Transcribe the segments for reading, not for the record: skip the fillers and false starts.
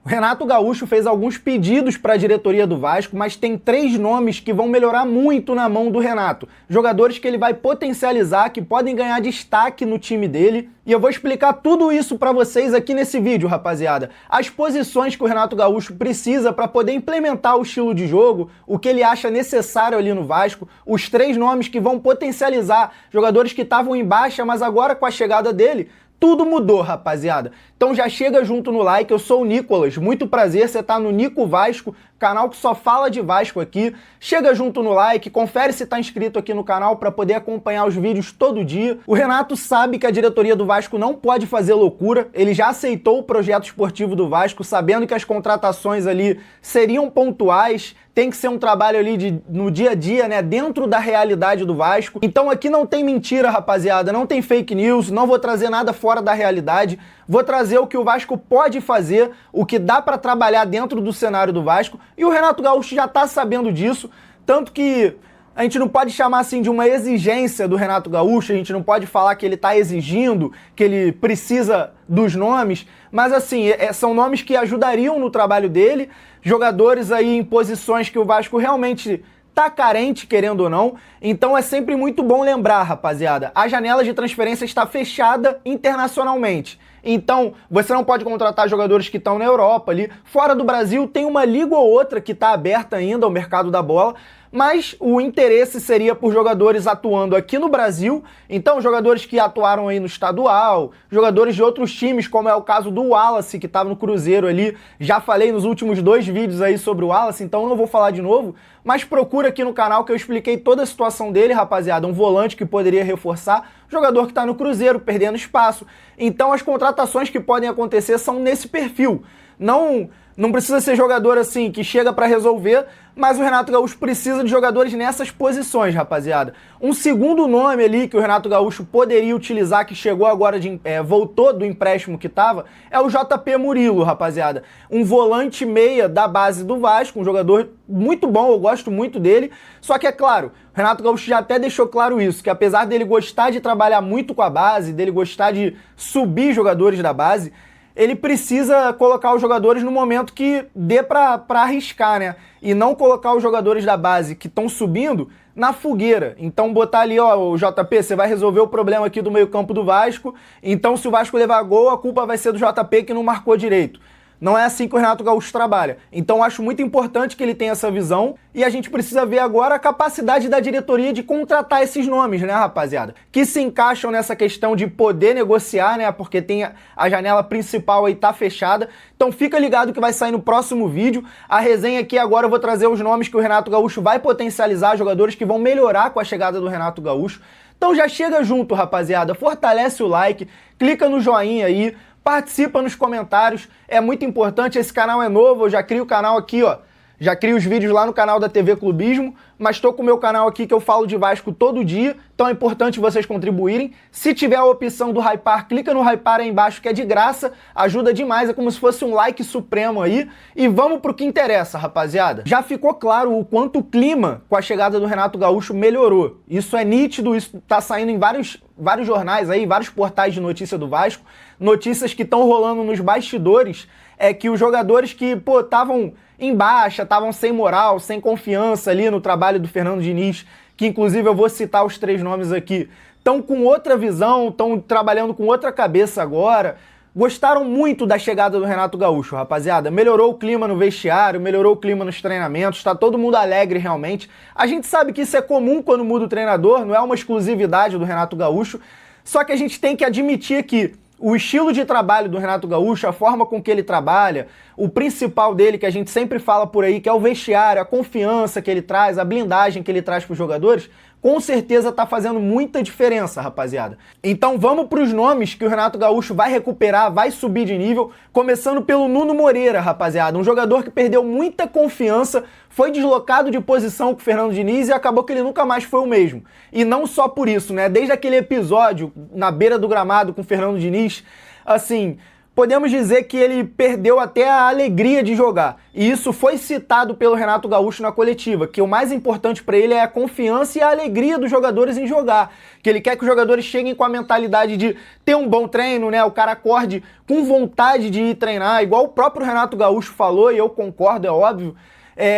O Renato Gaúcho fez alguns pedidos para a diretoria do Vasco, mas tem 3 nomes que vão melhorar muito na mão do Renato. Jogadores que ele vai potencializar, que podem ganhar destaque no time dele. E eu vou explicar tudo isso para vocês aqui nesse vídeo, rapaziada. As posições que o Renato Gaúcho precisa para poder implementar o estilo de jogo, o que ele acha necessário ali no Vasco, os 3 nomes que vão potencializar jogadores que estavam em baixa, mas agora com a chegada dele, tudo mudou, rapaziada. Então já chega junto no like, eu sou o Nicolas, muito prazer, você tá no Nico Vasco, canal que só fala de Vasco aqui. Chega junto no like, confere se tá inscrito aqui no canal para poder acompanhar os vídeos todo dia. O Renato sabe que a diretoria do Vasco não pode fazer loucura, ele já aceitou o projeto esportivo do Vasco, sabendo que as contratações ali seriam pontuais, tem que ser um trabalho ali no dia a dia, né, dentro da realidade do Vasco. Então aqui não tem mentira, rapaziada, não tem fake news, não vou trazer nada fora da realidade, vou trazer o que o Vasco pode fazer, o que dá para trabalhar dentro do cenário do Vasco, e o Renato Gaúcho já tá sabendo disso, tanto que a gente não pode chamar assim de uma exigência do Renato Gaúcho, a gente não pode falar que ele está exigindo, que ele precisa dos nomes, mas assim, são nomes que ajudariam no trabalho dele, jogadores aí em posições que o Vasco realmente tá carente, querendo ou não. Então é sempre muito bom lembrar, rapaziada, a janela de transferência está fechada internacionalmente. Então, você não pode contratar jogadores que estão na Europa ali. Fora do Brasil, tem uma liga ou outra que está aberta ainda ao mercado da bola, mas o interesse seria por jogadores atuando aqui no Brasil, então jogadores que atuaram aí no estadual, jogadores de outros times, como é o caso do Wallace, que estava no Cruzeiro ali, já falei nos últimos 2 vídeos aí sobre o Wallace, então não vou falar de novo, mas procura aqui no canal que eu expliquei toda a situação dele, rapaziada, um volante que poderia reforçar, jogador que está no Cruzeiro, perdendo espaço. Então as contratações que podem acontecer são nesse perfil, não precisa ser jogador assim que chega para resolver, mas o Renato Gaúcho precisa de jogadores nessas posições, rapaziada. Um segundo nome ali que o Renato Gaúcho poderia utilizar, que chegou agora, voltou do empréstimo que estava, é o JP Murilo, rapaziada. Um volante meia da base do Vasco, um jogador muito bom, eu gosto muito dele. Só que é claro, o Renato Gaúcho já até deixou claro isso, que apesar dele gostar de trabalhar muito com a base, dele gostar de subir jogadores da base, ele precisa colocar os jogadores no momento que dê pra arriscar, né? E não colocar os jogadores da base que estão subindo na fogueira. Então botar ali, ó, o JP, você vai resolver o problema aqui do meio-campo do Vasco, então se o Vasco levar gol, a culpa vai ser do JP que não marcou direito. Não é assim que o Renato Gaúcho trabalha. Então acho muito importante que ele tenha essa visão e a gente precisa ver agora a capacidade da diretoria de contratar esses nomes, né, rapaziada? Que se encaixam nessa questão de poder negociar, né, porque tem a janela principal aí tá fechada. Então fica ligado que vai sair no próximo vídeo. A resenha aqui agora eu vou trazer os nomes que o Renato Gaúcho vai potencializar, jogadores que vão melhorar com a chegada do Renato Gaúcho. Então já chega junto, rapaziada. Fortalece o like, clica no joinha aí, participa nos comentários, é muito importante, esse canal é novo, eu já crio o canal aqui, ó, já crio os vídeos lá no canal da TV Clubismo, mas estou com o meu canal aqui que eu falo de Vasco todo dia, então é importante vocês contribuírem. Se tiver a opção do Hypar, clica no Hypar aí embaixo que é de graça, ajuda demais, é como se fosse um like supremo aí. E vamos pro que interessa, rapaziada. Já ficou claro o quanto o clima com a chegada do Renato Gaúcho melhorou. Isso é nítido, isso tá saindo em vários jornais aí, vários portais de notícia do Vasco, notícias que estão rolando nos bastidores, é que os jogadores que, pô, estavam em baixa, estavam sem moral, sem confiança ali no trabalho do Fernando Diniz, que inclusive eu vou citar os 3 nomes aqui, estão com outra visão, estão trabalhando com outra cabeça agora, gostaram muito da chegada do Renato Gaúcho, rapaziada. Melhorou o clima no vestiário, melhorou o clima nos treinamentos, tá todo mundo alegre realmente. A gente sabe que isso é comum quando muda o treinador, não é uma exclusividade do Renato Gaúcho, só que a gente tem que admitir que o estilo de trabalho do Renato Gaúcho, a forma com que ele trabalha, o principal dele, que a gente sempre fala por aí, que é o vestiário, a confiança que ele traz, a blindagem que ele traz para os jogadores, com certeza tá fazendo muita diferença, rapaziada. Então vamos para os nomes que o Renato Gaúcho vai recuperar, vai subir de nível, começando pelo Nuno Moreira, rapaziada. Um jogador que perdeu muita confiança, foi deslocado de posição com o Fernando Diniz e acabou que ele nunca mais foi o mesmo. E não só por isso, né? Desde aquele episódio na beira do gramado com o Fernando Diniz, assim, podemos dizer que ele perdeu até a alegria de jogar. E isso foi citado pelo Renato Gaúcho na coletiva, que o mais importante para ele é a confiança e a alegria dos jogadores em jogar. Que ele quer que os jogadores cheguem com a mentalidade de ter um bom treino, né? O cara acorde com vontade de ir treinar, igual o próprio Renato Gaúcho falou, e eu concordo, é óbvio.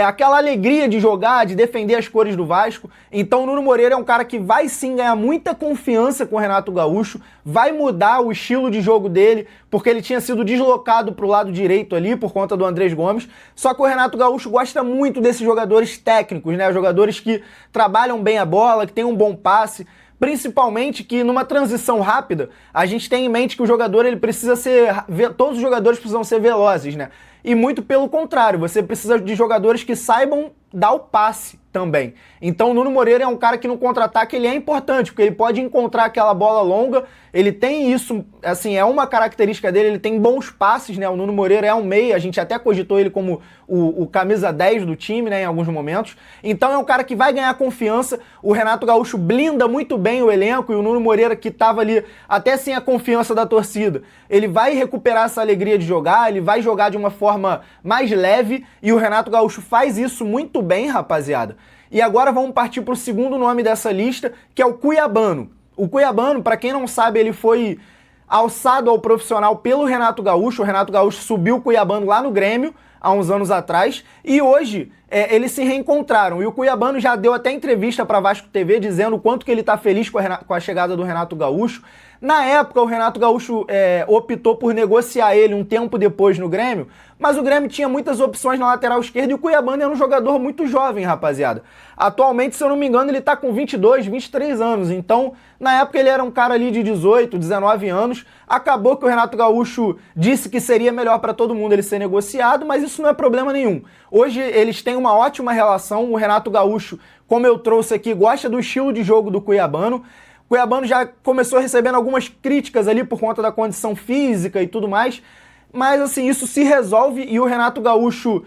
Aquela alegria de jogar, de defender as cores do Vasco. Então o Nuno Moreira é um cara que vai sim ganhar muita confiança com o Renato Gaúcho, vai mudar o estilo de jogo dele, porque ele tinha sido deslocado para o lado direito ali por conta do Andrés Gomes. Só que o Renato Gaúcho gosta muito desses jogadores técnicos, né? Jogadores que trabalham bem a bola, que têm um bom passe. Principalmente que numa transição rápida, a gente tem em mente que o jogador ele precisa ser... Todos os jogadores precisam ser velozes, né? E muito pelo contrário, você precisa de jogadores que saibam dar o passe também. Então o Nuno Moreira é um cara que no contra-ataque ele é importante, porque ele pode encontrar aquela bola longa, ele tem isso, assim, é uma característica dele, ele tem bons passes, né? O Nuno Moreira é um meia, a gente até cogitou ele como o camisa 10 do time, né, em alguns momentos. Então é um cara que vai ganhar confiança, o Renato Gaúcho blinda muito bem o elenco, e o Nuno Moreira, que estava ali até sem a confiança da torcida, ele vai recuperar essa alegria de jogar, ele vai jogar de uma forma mais leve, e o Renato Gaúcho faz isso muito bem, rapaziada. E agora vamos partir para o segundo nome dessa lista, que é o Cuiabano. O Cuiabano, para quem não sabe, ele foi alçado ao profissional pelo Renato Gaúcho. O Renato Gaúcho subiu o Cuiabano lá no Grêmio, há uns anos atrás, e hoje eles se reencontraram. E o Cuiabano já deu até entrevista para Vasco TV dizendo o quanto que ele está feliz com a chegada do Renato Gaúcho. Na época, o Renato Gaúcho optou por negociar ele um tempo depois no Grêmio, mas o Grêmio tinha muitas opções na lateral esquerda e o Cuiabano era um jogador muito jovem, rapaziada. Atualmente, se eu não me engano, ele tá com 22, 23 anos, então na época ele era um cara ali de 18, 19 anos. Acabou que o Renato Gaúcho disse que seria melhor para todo mundo ele ser negociado, mas isso não é problema nenhum. Hoje eles têm uma ótima relação, o Renato Gaúcho, como eu trouxe aqui, gosta do estilo de jogo do Cuiabano. O Cuiabano já começou recebendo algumas críticas ali por conta da condição física e tudo mais, mas assim, isso se resolve e o Renato Gaúcho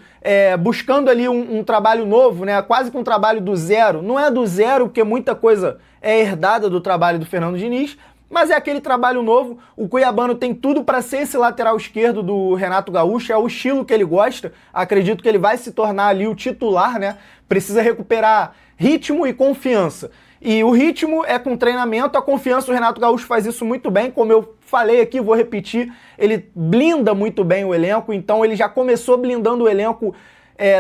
buscando ali um trabalho novo, né, quase que um trabalho do zero. Não é do zero, porque muita coisa é herdada do trabalho do Fernando Diniz, mas é aquele trabalho novo. O Cuiabano tem tudo para ser esse lateral esquerdo do Renato Gaúcho, é o estilo que ele gosta. Acredito que ele vai se tornar ali o titular, né? Precisa recuperar ritmo e confiança. E o ritmo é com treinamento, a confiança, o Renato Gaúcho faz isso muito bem, como eu falei aqui, vou repetir, ele blinda muito bem o elenco, então ele já começou blindando o elenco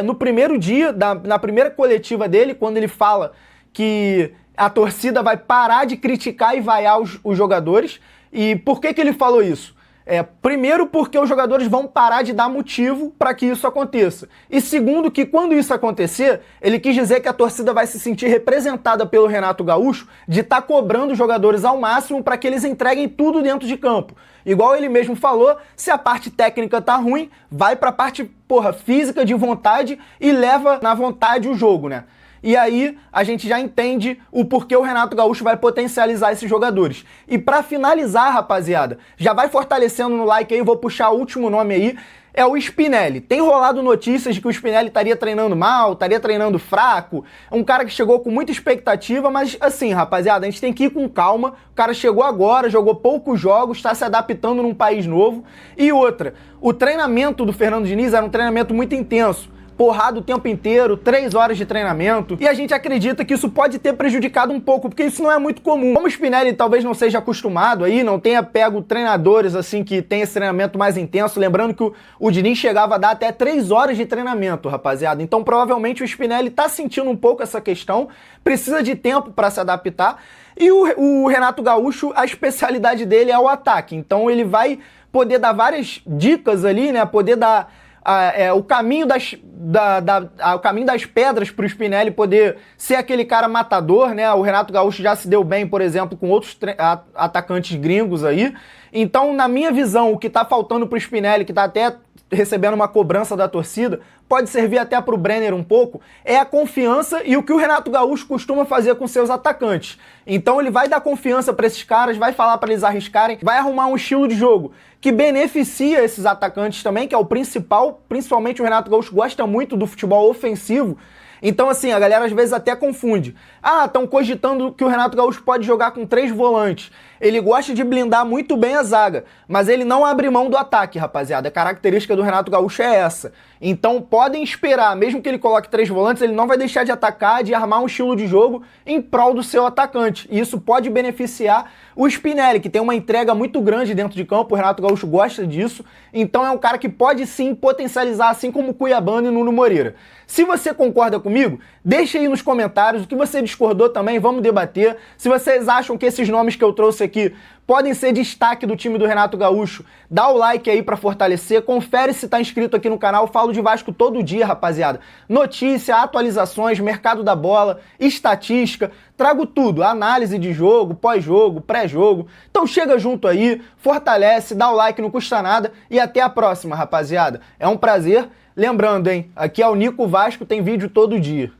no primeiro dia, na primeira coletiva dele, quando ele fala que a torcida vai parar de criticar e vaiar os jogadores. E por que ele falou isso? Primeiro, porque os jogadores vão parar de dar motivo para que isso aconteça. E segundo, que quando isso acontecer, ele quis dizer que a torcida vai se sentir representada pelo Renato Gaúcho de estar cobrando os jogadores ao máximo para que eles entreguem tudo dentro de campo. Igual ele mesmo falou, se a parte técnica tá ruim, vai para a parte, física de vontade e leva na vontade o jogo, né? E aí a gente já entende o porquê o Renato Gaúcho vai potencializar esses jogadores. E pra finalizar, rapaziada, já vai fortalecendo no like aí, vou puxar o último nome aí, é o Spinelli. Tem rolado notícias de que o Spinelli estaria treinando mal, estaria treinando fraco, um cara que chegou com muita expectativa, mas assim, rapaziada, a gente tem que ir com calma. O cara chegou agora, jogou poucos jogos, está se adaptando num país novo. E outra, o treinamento do Fernando Diniz era um treinamento muito intenso. Porrada o tempo inteiro, 3 horas de treinamento, e a gente acredita que isso pode ter prejudicado um pouco, porque isso não é muito comum. Como o Spinelli talvez não seja acostumado aí, não tenha pego treinadores assim que tem esse treinamento mais intenso, lembrando que o Diniz chegava a dar até 3 horas de treinamento, rapaziada. Então provavelmente o Spinelli tá sentindo um pouco essa questão, precisa de tempo para se adaptar, e o Renato Gaúcho, a especialidade dele é o ataque, então ele vai poder dar várias dicas ali, né, poder dar o caminho o caminho das pedras para o Spinelli poder ser aquele cara matador, né? O Renato Gaúcho já se deu bem, por exemplo, com outros atacantes gringos aí. Então, na minha visão, o que tá faltando pro Spinelli, que tá até recebendo uma cobrança da torcida, pode servir até pro Brenner um pouco, é a confiança e o que o Renato Gaúcho costuma fazer com seus atacantes. Então ele vai dar confiança para esses caras, vai falar para eles arriscarem, vai arrumar um estilo de jogo que beneficia esses atacantes também, que é o principal. Principalmente o Renato Gaúcho gosta muito do futebol ofensivo. Então, assim, a galera às vezes até confunde. Ah, estão cogitando que o Renato Gaúcho pode jogar com 3 volantes. Ele gosta de blindar muito bem a zaga, mas ele não abre mão do ataque, rapaziada. A característica do Renato Gaúcho é essa. Então podem esperar, mesmo que ele coloque 3 volantes, ele não vai deixar de atacar, de armar um estilo de jogo em prol do seu atacante. E isso pode beneficiar o Spinelli, que tem uma entrega muito grande dentro de campo. O Renato Gaúcho gosta disso. Então é um cara que pode sim potencializar, assim como o Cuiabano e Nuno Moreira. Se você concorda comigo, deixa aí nos comentários o que você discordou também, vamos debater. Se vocês acham que esses nomes que eu trouxe aqui podem ser destaque do time do Renato Gaúcho, dá o like aí pra fortalecer, confere se tá inscrito aqui no canal, falo de Vasco todo dia, rapaziada. Notícia, atualizações, mercado da bola, estatística, trago tudo, análise de jogo, pós-jogo, pré-jogo. Então chega junto aí, fortalece, dá o like, não custa nada e até a próxima, rapaziada. É um prazer. Lembrando, hein, aqui é o Nico Vasco, tem vídeo todo dia.